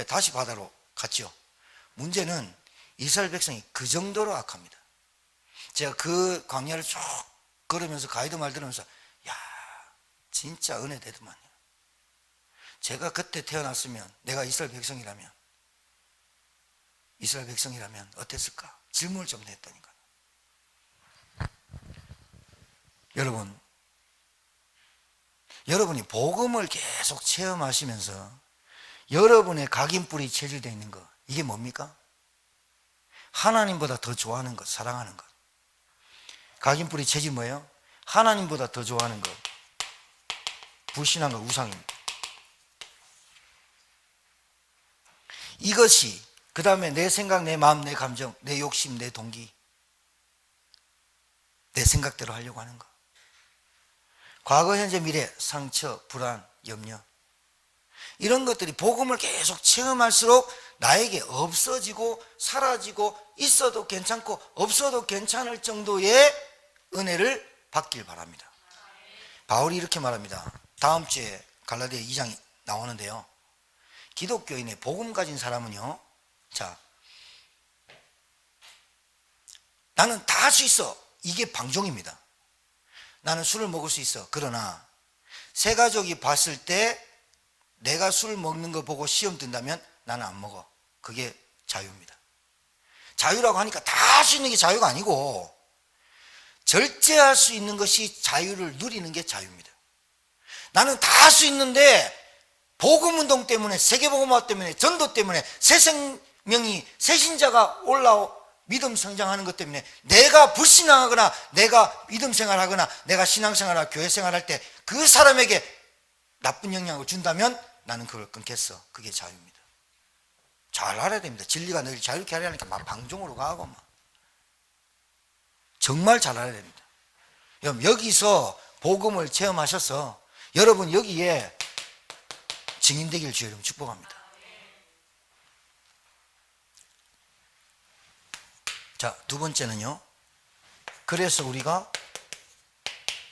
다시 바다로 갔죠. 문제는 이스라엘 백성이 그 정도로 악합니다. 제가 그 광야를 쭉 걸으면서 가이드 말 들으면서 야, 진짜 은혜 되더만요. 제가 그때 태어났으면, 내가 이스라엘 백성이라면 어땠을까? 질문을 좀 했다니까. 여러분이 복음을 계속 체험하시면서 여러분의 각인뿔이 체질되어 있는 것, 이게 뭡니까? 하나님보다 더 좋아하는 것, 사랑하는 것. 각인뿔이 체질 뭐예요? 하나님보다 더 좋아하는 것, 불신한 것, 우상입니다. 이것이 그 다음에 내 생각, 내 마음, 내 감정, 내 욕심, 내 동기, 내 생각대로 하려고 하는 것, 과거, 현재, 미래, 상처, 불안, 염려, 이런 것들이 복음을 계속 체험할수록 나에게 없어지고 사라지고, 있어도 괜찮고 없어도 괜찮을 정도의 은혜를 받길 바랍니다. 바울이 이렇게 말합니다. 다음 주에 갈라디아 2장이 나오는데요, 기독교인의 복음 가진 사람은요, 자, 나는 다 할 수 있어, 이게 방종입니다. 나는 술을 먹을 수 있어. 그러나 새 가족이 봤을 때 내가 술 먹는 거 보고 시험 든다면 나는 안 먹어. 그게 자유입니다. 자유라고 하니까 다 할 수 있는 게 자유가 아니고, 절제할 수 있는 것이 자유를 누리는 게 자유입니다. 나는 다 할 수 있는데 복음운동 때문에, 세계복음화 때문에, 전도 때문에 새 생명이, 새 신자가 올라오 믿음 성장하는 것 때문에 내가 불신앙하거나 내가 믿음 생활하거나 내가 신앙생활하거나 교회 생활할 때 그 사람에게 나쁜 영향을 준다면 나는 그걸 끊겠어. 그게 자유입니다. 잘 알아야 됩니다. 진리가 너희를 자유롭게 하려니까 막 방종으로 가고 막. 정말 잘 알아야 됩니다. 여러분 여기서 복음을 체험하셔서 여러분 여기에 증인되길 주여 여러분 축복합니다. 자, 두 번째는요, 그래서 우리가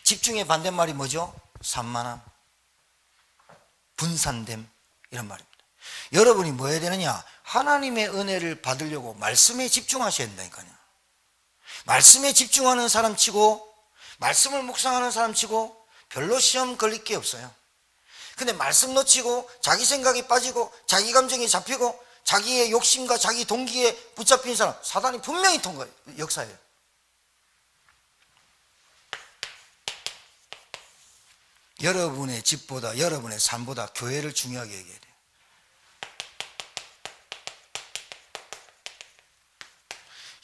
집중의 반대말이 뭐죠? 산만함, 분산됨, 이런 말입니다. 여러분이 뭐 해야 되느냐? 하나님의 은혜를 받으려고 말씀에 집중하셔야 된다니까요. 말씀에 집중하는 사람 치고, 말씀을 묵상하는 사람 치고 별로 시험 걸릴 게 없어요. 근데 말씀 놓치고 자기 생각이 빠지고 자기 감정이 잡히고 자기의 욕심과 자기 동기에 붙잡힌 사람, 사단이 분명히 통과해요. 역사예요. 여러분의 집보다, 여러분의 삶보다 교회를 중요하게 여겨야 돼요.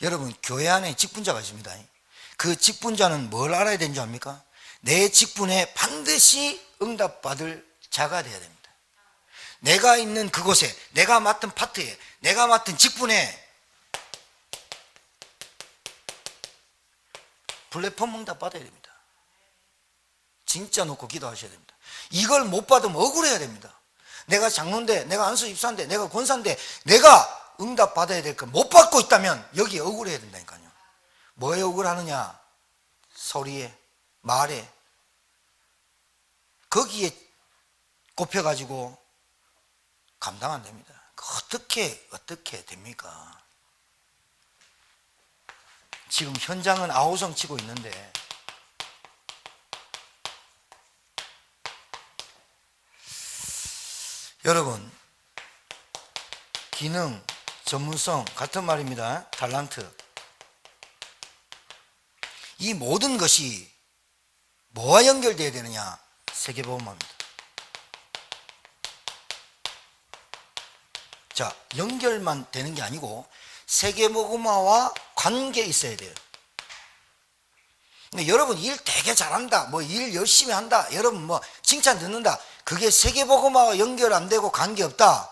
여러분, 교회 안에 직분자가 있습니다. 그 직분자는 뭘 알아야 되는 줄 압니까? 내 직분에 반드시 응답받을 자가 되어야 됩니다. 내가 있는 그곳에, 내가 맡은 파트에, 내가 맡은 직분에 플랫폼 응답 받아야 됩니다. 진짜 놓고 기도하셔야 됩니다. 이걸 못 받으면 억울해야 됩니다. 내가 장로인데, 내가 안수 집사인데, 내가 권사인데, 내가 응답 받아야 될 거 못 받고 있다면 여기에 억울해야 된다니까요. 뭐에 억울하느냐? 소리에, 말에, 거기에 꼽혀가지고 감당 안 됩니다. 어떻게 됩니까? 지금 현장은 아우성 치고 있는데 여러분, 기능, 전문성 같은 말입니다. 탤런트. 이 모든 것이 뭐와 연결되어야 되느냐? 세계복음화입니다. 자, 연결만 되는 게 아니고 세계복음화와 관계 있어야 돼요. 근데 여러분 일 되게 잘한다, 뭐 일 열심히 한다, 여러분 뭐 칭찬 듣는다, 그게 세계복음화와 연결 안 되고 관계 없다,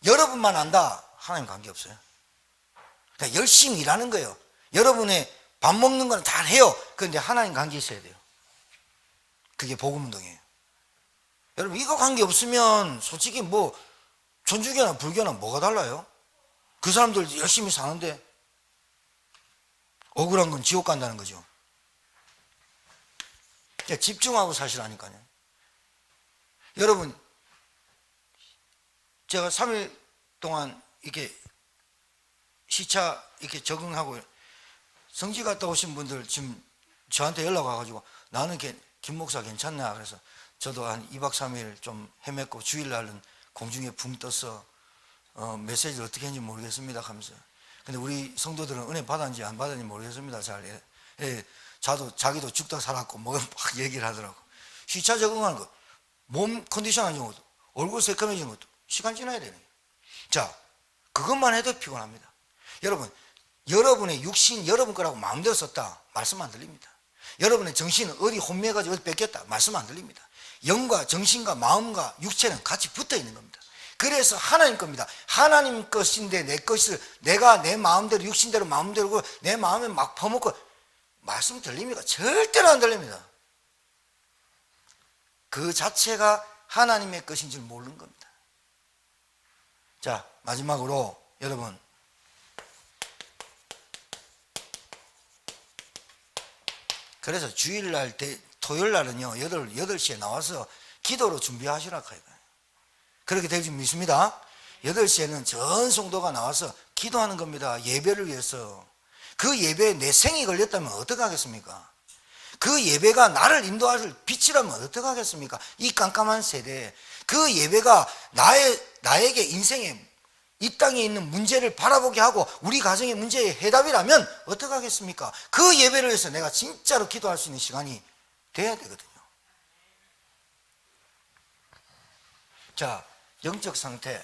여러분만 안다, 하나님 관계 없어요. 그러니까 열심히 일하는 거예요. 여러분의 밥 먹는 건 잘 해요. 그런데 하나님 관계 있어야 돼요. 그게 복음운동이에요. 여러분 이거 관계 없으면 솔직히 뭐 천주교나 불교나 뭐가 달라요? 그 사람들 열심히 사는데 억울한 건 지옥 간다는 거죠. 그러니까 집중하고 사시라니까요. 여러분, 제가 3일 동안 이렇게 시차 이렇게 적응하고 성지 갔다 오신 분들 지금 저한테 연락 와가지고 나는 김 목사 괜찮나? 그래서 저도 한 2박 3일 좀 헤맸고 주일날은 공중에 붕 떠서 메시지를 어떻게 했는지 모르겠습니다 하면서, 근데 우리 성도들은 은혜 받았는지 안 받았는지 모르겠습니다. 잘. 예, 자기도 죽다 살았고 뭐 막 얘기를 하더라고. 시차 적응하는 것, 몸 컨디션 안 좋은 것도, 얼굴 새까매지는 것도 시간 지나야 되네요. 자, 그것만 해도 피곤합니다. 여러분, 여러분의 육신 여러분 거라고 마음대로 썼다, 말씀 안 들립니다. 여러분의 정신은 어디 혼미해가지고 어디 뺏겼다, 말씀 안 들립니다. 영과 정신과 마음과 육체는 같이 붙어 있는 겁니다. 그래서 하나님 겁니다. 하나님 것인데 내 것을 내가 내 마음대로 육신대로 마음대로 내 마음에 막 퍼먹고, 말씀 들립니까? 절대로 안 들립니다. 그 자체가 하나님의 것인 줄 모르는 겁니다. 자, 마지막으로 여러분, 그래서 주일날 토요일날은요 8시에 나와서 기도로 준비하시라 카이가. 그렇게 될 줄 믿습니다. 8시에는 전 성도가 나와서 기도하는 겁니다. 예배를 위해서. 그 예배에 내 생이 걸렸다면 어떡하겠습니까? 그 예배가 나를 인도할 빛이라면 어떡하겠습니까? 이 깜깜한 세대에 그 예배가 나에게 인생에 이 땅에 있는 문제를 바라보게 하고 우리 가정의 문제의 해답이라면 어떡하겠습니까? 그 예배를 위해서 내가 진짜로 기도할 수 있는 시간이 돼야 되거든요. 자, 영적 상태.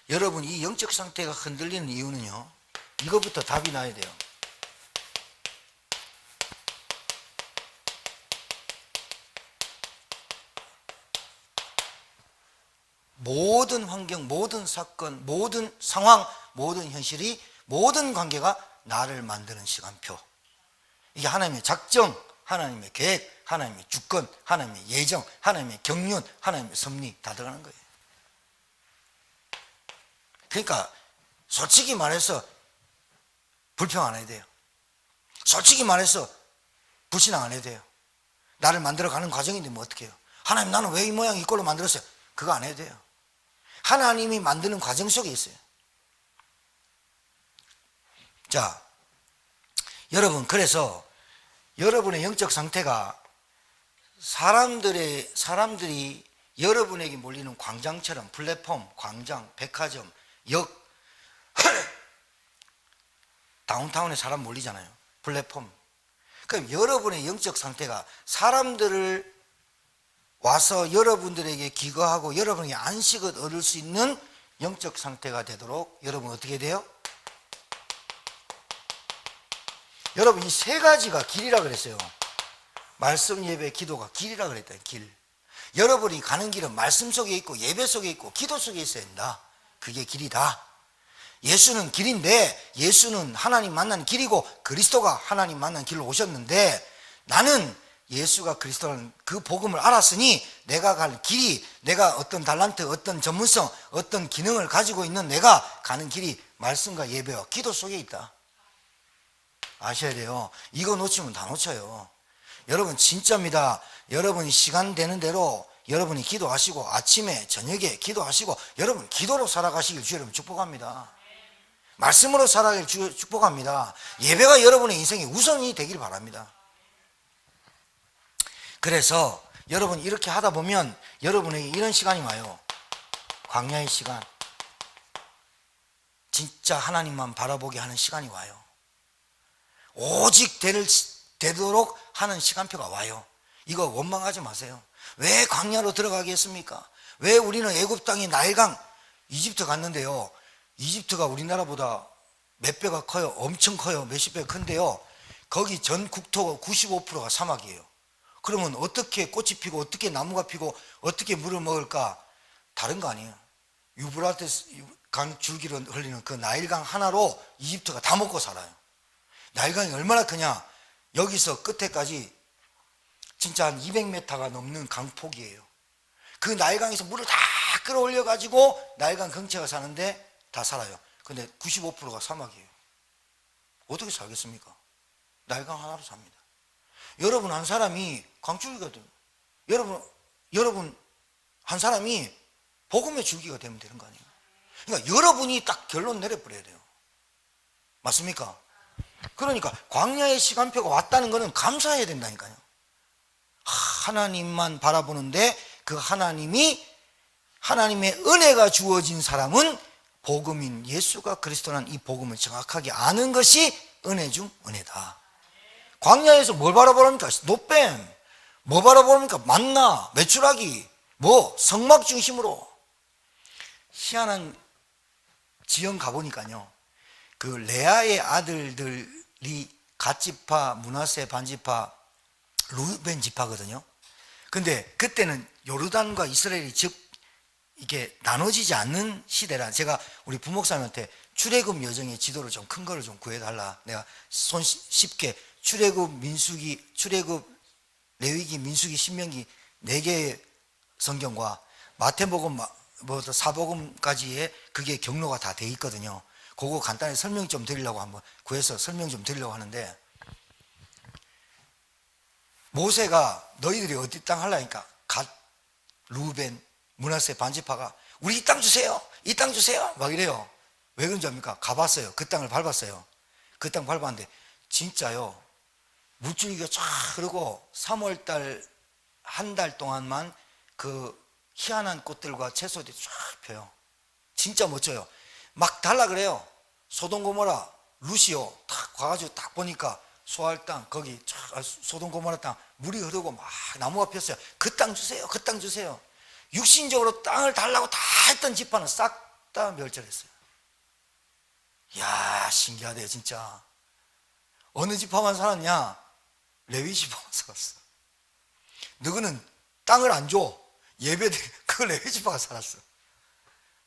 여러분, 이 영적 상태가 흔들리는 이유는요, 이것부터 답이 나야 돼요. 모든 환경, 모든 사건, 모든 상황, 모든 현실이, 모든 관계가 나를 만드는 시간표. 이게 하나님의 작정, 하나님의 계획, 하나님의 주권, 하나님의 예정, 하나님의 경륜, 하나님의 섭리 다 들어가는 거예요. 그러니까 솔직히 말해서 불평 안 해도 돼요. 솔직히 말해서 불신앙 안 해도 돼요. 나를 만들어가는 과정인데 뭐 어떻게 해요? 하나님, 나는 왜 이 모양 이 꼴로 만들었어요? 그거 안 해도 돼요. 하나님이 만드는 과정 속에 있어요. 자, 여러분, 그래서 여러분의 영적 상태가 사람들이 여러분에게 몰리는 광장처럼, 플랫폼, 광장, 백화점, 역, 다운타운에 사람 몰리잖아요. 플랫폼. 그럼 여러분의 영적 상태가 사람들을 와서 여러분들에게 기거하고 여러분에게 안식을 얻을 수 있는 영적 상태가 되도록 여러분 어떻게 돼요? 여러분 이 세 가지가 길이라 그랬어요. 말씀, 예배, 기도가 길이라 그랬다. 길. 여러분이 가는 길은 말씀 속에 있고 예배 속에 있고 기도 속에 있어야 된다. 그게 길이다. 예수는 길인데, 예수는 하나님 만난 길이고 그리스도가 하나님 만난 길로 오셨는데, 나는 예수가 그리스도라는 그 복음을 알았으니 내가 갈 길이, 내가 어떤 달란트, 어떤 전문성, 어떤 기능을 가지고 있는 내가 가는 길이 말씀과 예배와 기도 속에 있다. 아셔야 돼요. 이거 놓치면 다 놓쳐요. 여러분 진짜입니다. 여러분이 시간 되는 대로 여러분이 기도하시고 아침에 저녁에 기도하시고 여러분 기도로 살아가시길 주 여러분 축복합니다. 말씀으로 살아가길 주 축복합니다. 예배가 여러분의 인생의 우선이 되길 바랍니다. 그래서 여러분 이렇게 하다 보면 여러분에게 이런 시간이 와요. 광야의 시간. 진짜 하나님만 바라보게 하는 시간이 와요. 오직 되도록 하는 시간표가 와요. 이거 원망하지 마세요. 왜 광야로 들어가겠습니까? 왜 우리는 애굽 땅이 나일강, 이집트 갔는데요, 이집트가 우리나라보다 몇 배가 커요. 엄청 커요. 몇십 배가 큰데요, 거기 전 국토 95%가 사막이에요. 그러면 어떻게 꽃이 피고 어떻게 나무가 피고 어떻게 물을 먹을까? 다른 거 아니에요. 유브라테스 강 줄기로 흘리는 그 나일강 하나로 이집트가 다 먹고 살아요. 나일강이 얼마나 크냐? 여기서 끝에까지 진짜 한 200m가 넘는 강폭이에요. 그 나일강에서 물을 다 끌어올려 가지고 나일강 근처가 사는데 다 살아요. 근데 95%가 사막이에요. 어떻게 살겠습니까? 나일강 하나로 삽니다. 여러분 한 사람이 강줄기거든요. 여러분 한 사람이 복음의 줄기가 되면 되는 거 아니에요? 그러니까 여러분이 딱 결론 내려버려야 돼요. 맞습니까? 그러니까 광야의 시간표가 왔다는 것은 감사해야 된다니까요. 하나님만 바라보는데 그 하나님이, 하나님의 은혜가 주어진 사람은 복음인 예수가 그리스도라는 이 복음을 정확하게 아는 것이 은혜 중 은혜다. 광야에서 뭘 바라보랍니까? 노뱀. 뭐 바라보랍니까? 만나, 메추라기, 성막 중심으로. 희한한 지형 가보니까요, 그 레아의 아들들이 갓지파, 므낫세 반지파, 루벤 지파거든요. 근데 그때는 요르단과 이스라엘이 이게 나눠지지 않는 시대라. 제가 우리 부목사님한테 출애굽 여정의 지도를 좀 큰 거를 좀 구해달라. 내가 쉽게 출애굽, 민수기, 출애굽, 레위기, 민수기, 신명기 4개의 성경과 마태복음, 사복음까지의 그게 경로가 다 돼 있거든요. 그거 간단히 설명 좀 드리려고 한번 구해서 설명 좀 드리려고 하는데, 모세가 너희들이 어디 땅 하려니까 갓, 루벤, 므낫세 반지파가 우리 이 땅 주세요, 이 땅 주세요 막 이래요. 왜 그런지 압니까? 가봤어요. 그 땅을 밟았어요. 그 땅 밟았는데 진짜요, 물줄기가 쫙 흐르고 3월달 한 달 동안만 그 희한한 꽃들과 채소들이 쫙 펴요. 진짜 멋져요. 막 달라 그래요. 소돔고모라, 루시오 딱 가가지고 딱 보니까 소알 땅, 거기 쫙 소돔고모라 땅 물이 흐르고 막 나무가 폈어요. 그 땅 주세요, 그 땅 주세요. 육신적으로 땅을 달라고 다 했던 지파는 싹 다 멸절했어요. 이야, 신기하대요 진짜. 어느 지파만 살았냐? 레위 지파만 살았어. 너희는 땅을 안 줘. 예배드리, 그 레위 지파가 살았어.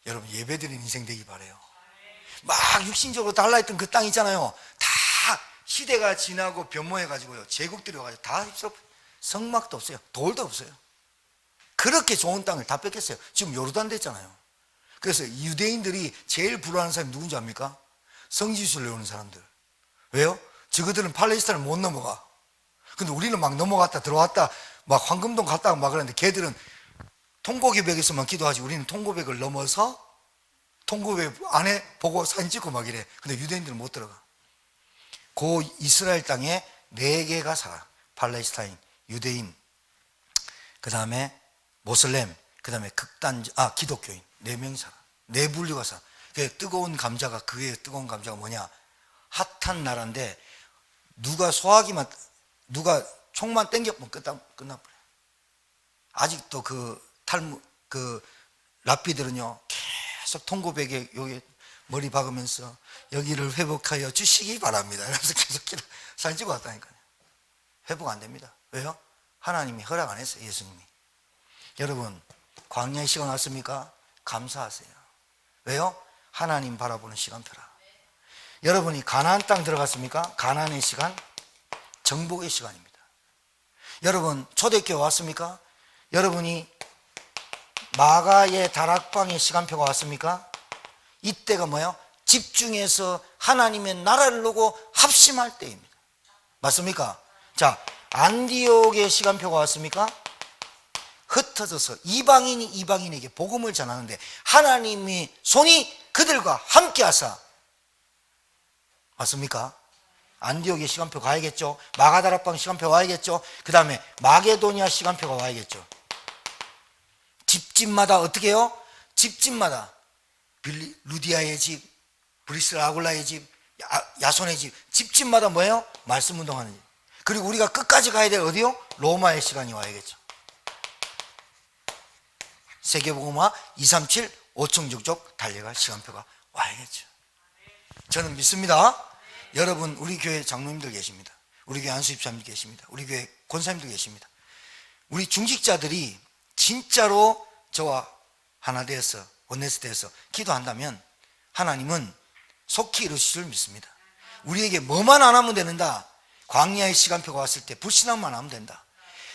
여러분 예배드리는 인생 되기 바래요. 막 육신적으로 달라 했던 그 땅 있잖아요, 다 시대가 지나고 변모해가지고요, 제국들이 와가지고 다 성막도 없어요, 돌도 없어요. 그렇게 좋은 땅을 다 뺏겼어요. 지금 요르단 됐잖아요. 그래서 유대인들이 제일 부러워하는 사람이 누군지 압니까? 성지순례 오는 사람들. 왜요? 저거들은 팔레스타인을 못 넘어가. 근데 우리는 막 넘어갔다 들어왔다 막 황금동 갔다 막 그러는데, 걔들은 통고백에서만 기도하지 우리는 통고백을 넘어서 통고백 안에 보고 사진 찍고 막 이래. 근데 유대인들은 못 들어가. 그 이스라엘 땅에 4개가 살아. 팔레스타인, 유대인, 그 다음에 모슬렘, 그 다음에 기독교인 4명이 살아. 4분류가 살아. 뜨거운 감자가, 그게 뜨거운 감자가 뭐냐? 핫한 나라인데 누가 총만 땡겨보면 끝나버려. 아직도 랍비들은요 계속 통고백에 여기 머리 박으면서 여기를 회복하여 주시기 바랍니다. 이러면서 계속 사진 찍고 왔다니까요. 회복 안 됩니다. 왜요? 하나님이 허락 안 했어요. 예수님이. 여러분, 광야의 시간 왔습니까? 감사하세요. 왜요? 하나님 바라보는 시간표라. 여러분이 가나안 땅 들어갔습니까? 가나안의 시간, 정복의 시간입니다. 여러분, 초대교회 왔습니까? 여러분이 마가의 다락방의 시간표가 왔습니까? 이때가 뭐예요? 집중해서 하나님의 나라를 놓고 합심할 때입니다. 맞습니까? 자, 안디옥의 시간표가 왔습니까? 흩어져서 이방인이 이방인에게 복음을 전하는데 하나님의 손이 그들과 함께 하사. 맞습니까? 안디옥의 시간표 가야겠죠. 마가다락방 시간표 와야겠죠. 그 다음에 마게도니아 시간표가 와야겠죠. 집집마다 어떻게 해요? 집집마다 루디아의 집, 브리스라 아굴라의 집, 야손의 집, 집집마다 뭐예요? 말씀 운동하는 집. 그리고 우리가 끝까지 가야 될 어디요? 로마의 시간이 와야겠죠. 세계복음화 237 5청족족 달려갈 시간표가 와야겠죠. 저는 믿습니다. 여러분, 우리 교회 장로님들 계십니다. 우리 교회 안수집사님들 계십니다. 우리 교회 권사님들 계십니다. 우리 중직자들이 진짜로 저와 하나 되어서 원내스 되어서 기도한다면 하나님은 속히 이루실 줄 믿습니다. 우리에게 뭐만 안 하면 된다. 광야의 시간표가 왔을 때 불신앙만 하면 된다.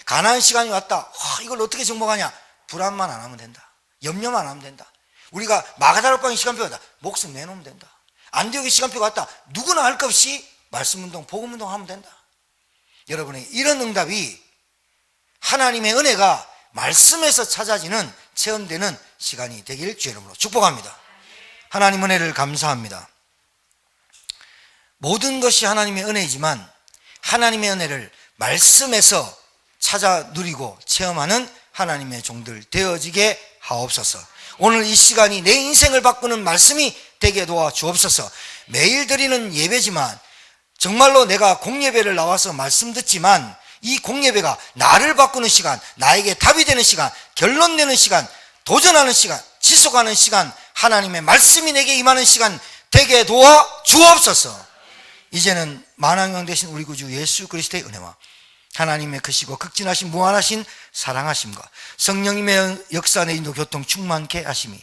가나안 시간이 왔다. 이걸 어떻게 정복하냐? 불안만 안 하면 된다. 염려만 안 하면 된다. 우리가 마가다락방의 시간표가 왔다. 목숨 내놓으면 된다. 안디옥의 시간표가 왔다. 누구나 할 것 없이 말씀운동, 복음운동 하면 된다. 여러분의 이런 응답이 하나님의 은혜가 말씀에서 찾아지는 체험되는 시간이 되길 주의 이름으로 축복합니다. 하나님 은혜를 감사합니다. 모든 것이 하나님의 은혜이지만 하나님의 은혜를 말씀에서 찾아 누리고 체험하는 하나님의 종들 되어지게 하옵소서. 오늘 이 시간이 내 인생을 바꾸는 말씀이 되게 도와 주옵소서. 매일 드리는 예배지만 정말로 내가 공예배를 나와서 말씀 듣지만 이 공예배가 나를 바꾸는 시간, 나에게 답이 되는 시간, 결론 내는 시간, 도전하는 시간, 지속하는 시간, 하나님의 말씀이 내게 임하는 시간 되게 도와 주옵소서. 이제는 만왕왕 되신 우리 구주 예수 그리스도의 은혜와 하나님의 크시고 극진하신 무한하신 사랑하심과 성령님의 역사 내 인도 교통 충만케 하심이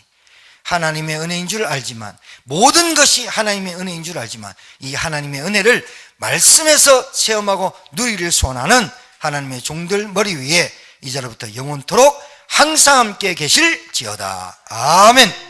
하나님의 은혜인 줄 알지만, 모든 것이 하나님의 은혜인 줄 알지만 이 하나님의 은혜를 말씀에서 체험하고 누리를 소원하는 하나님의 종들 머리 위에 이제로부터 영원토록 항상 함께 계실지어다. 아멘.